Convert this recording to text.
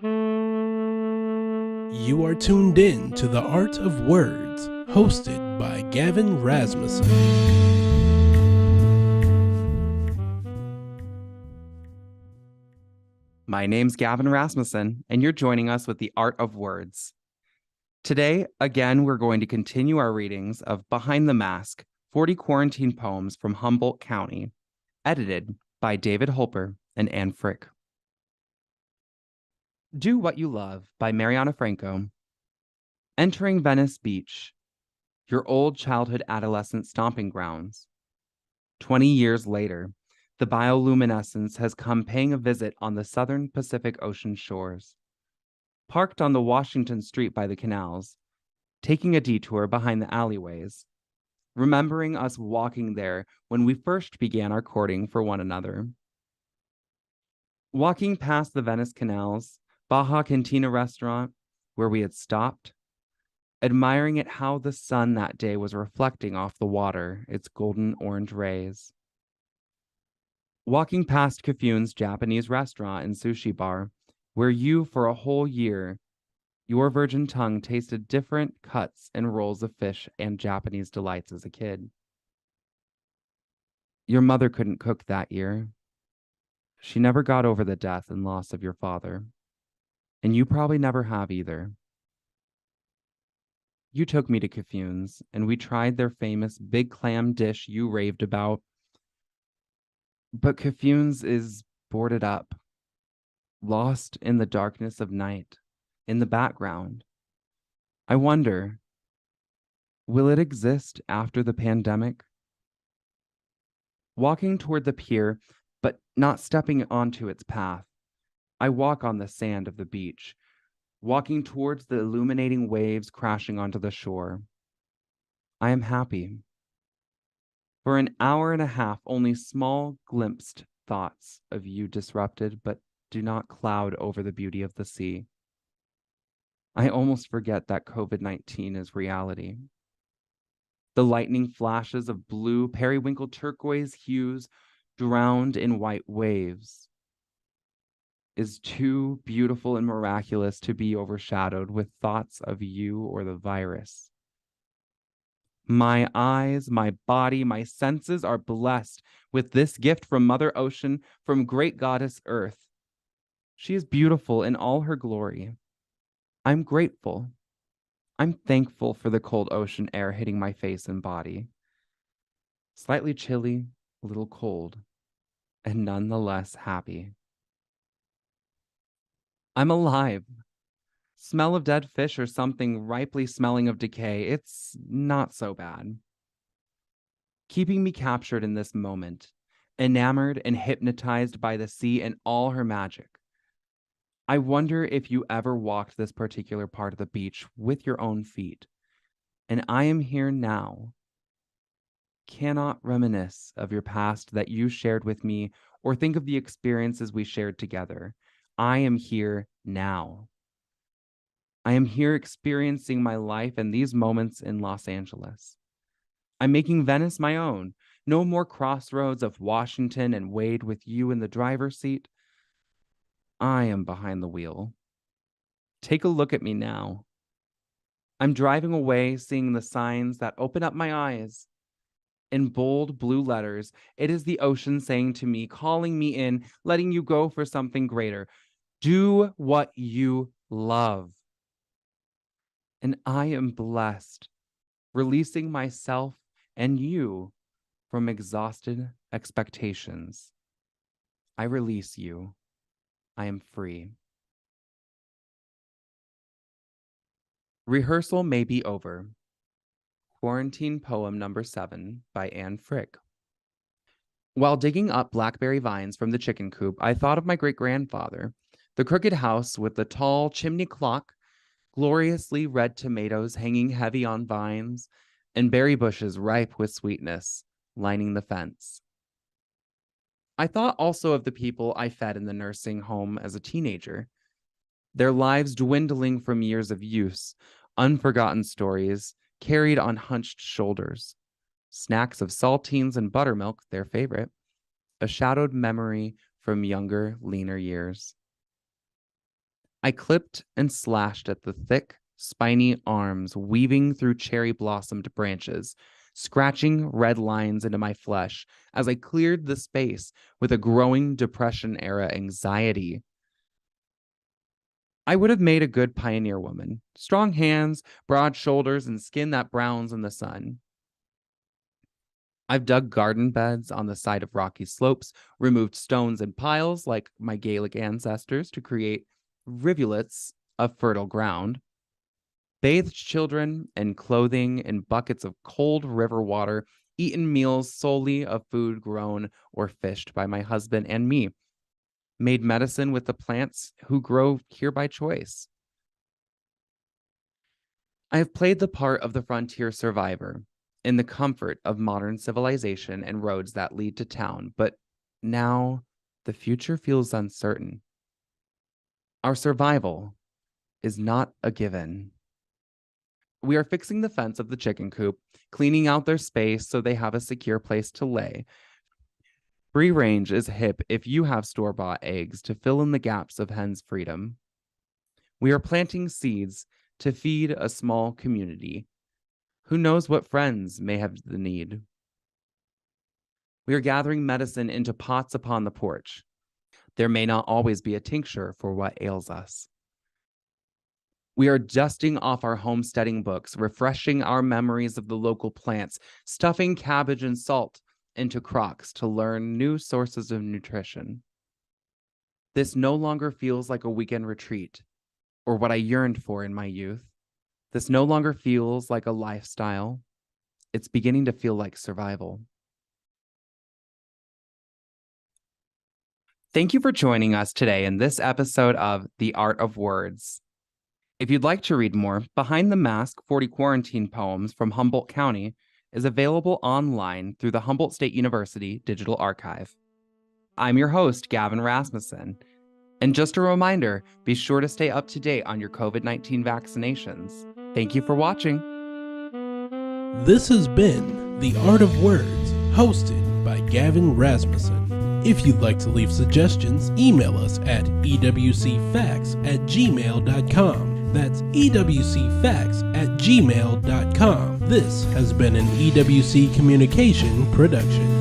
You are tuned in to The Art of Words, hosted by Gavin Rasmussen. My name's Gavin Rasmussen, and you're joining us with The Art of Words. Today, again, we're going to continue our readings of Behind the Mask, 40 Quarantine Poems from Humboldt County, edited by David Holper and Anne Frick. Do What You Love by Mariana Franco. Entering Venice Beach, your old childhood adolescent stomping grounds. 20 years later, the bioluminescence has come paying a visit on the southern Pacific Ocean shores. Parked on the Washington Street by the canals, taking a detour behind the alleyways, remembering us walking there when we first began our courting for one another. Walking past the Venice canals, Baja Cantina restaurant, where we had stopped, admiring at how the sun that day was reflecting off the water its golden orange rays. Walking past Kafune's Japanese restaurant and sushi bar, where you, for a whole year, your virgin tongue tasted different cuts and rolls of fish and Japanese delights as a kid. Your mother couldn't cook that year. She never got over the death and loss of your father, and you probably never have either. You took me to Kafune's, and we tried their famous big clam dish you raved about. But Kafune's is boarded up, lost in the darkness of night, in the background. I wonder, will it exist after the pandemic? Walking toward the pier, but not stepping onto its path, I walk on the sand of the beach, walking towards the illuminating waves crashing onto the shore. I am happy. For an hour and a half, only small glimpsed thoughts of you disrupted, but do not cloud over the beauty of the sea. I almost forget that COVID-19 is reality. The lightning flashes of blue, periwinkle turquoise hues drowned in white waves is too beautiful and miraculous to be overshadowed with thoughts of you or the virus. My eyes, my body, my senses are blessed with this gift from Mother Ocean, from great goddess Earth. She is beautiful in all her glory. I'm grateful. I'm thankful for the cold ocean air hitting my face and body. Slightly chilly, a little cold, and nonetheless happy. I'm alive. Smell of dead fish or something ripely smelling of decay, it's not so bad. Keeping me captured in this moment, enamored and hypnotized by the sea and all her magic. I wonder if you ever walked this particular part of the beach with your own feet. And I am here now. Cannot reminisce of your past that you shared with me or think of the experiences we shared together. I am here now. I am here experiencing my life and these moments in Los Angeles. I'm making Venice my own. No more crossroads of Washington and Wade with you in the driver's seat. I am behind the wheel. Take a look at me now. I'm driving away, seeing the signs that open up my eyes. In bold blue letters, it is the ocean saying to me, calling me in, letting you go for something greater. Do what you love. And I am blessed, releasing myself and you from exhausted expectations. I release you. I am free. Rehearsal may be over. Quarantine Poem Number 7 by Anne Frick. While digging up blackberry vines from the chicken coop, I thought of my great-grandfather, the crooked house with the tall chimney clock, gloriously red tomatoes hanging heavy on vines, and berry bushes ripe with sweetness lining the fence. I thought also of the people I fed in the nursing home as a teenager, their lives dwindling from years of use, unforgotten stories carried on hunched shoulders, snacks of saltines and buttermilk, their favorite, a shadowed memory from younger, leaner years. I clipped and slashed at the thick, spiny arms weaving through cherry-blossomed branches, scratching red lines into my flesh as I cleared the space with a growing Depression-era anxiety. I would have made a good pioneer woman. Strong hands, broad shoulders, and skin that browns in the sun. I've dug garden beds on the side of rocky slopes, removed stones and piles like my Gaelic ancestors to create rivulets of fertile ground, bathed children and clothing in buckets of cold river water, eaten meals solely of food grown or fished by my husband and me, made medicine with the plants who grow here by choice. I have played the part of the frontier survivor in the comfort of modern civilization and roads that lead to town, but now the future feels uncertain. Our survival is not a given. We are fixing the fence of the chicken coop, cleaning out their space so they have a secure place to lay. Free range is hip if you have store-bought eggs to fill in the gaps of hen's freedom. We are planting seeds to feed a small community. Who knows what friends may have the need? We are gathering medicine into pots upon the porch. There may not always be a tincture for what ails us. We are dusting off our homesteading books, refreshing our memories of the local plants, stuffing cabbage and salt into crocks to learn new sources of nutrition. This no longer feels like a weekend retreat or what I yearned for in my youth. This no longer feels like a lifestyle. It's beginning to feel like survival. Thank you for joining us today in this episode of The Art of Words. If you'd like to read more, Behind the Mask 40 Quarantine Poems from Humboldt County is available online through the Humboldt State University Digital Archive. I'm your host, Gavin Rasmussen. And just a reminder, be sure to stay up to date on your COVID-19 vaccinations. Thank you for watching. This has been The Art of Words, hosted by Gavin Rasmussen. If you'd like to leave suggestions, email us at ewcfacts@gmail.com. That's ewcfacts@gmail.com. This has been an EWC Communication production.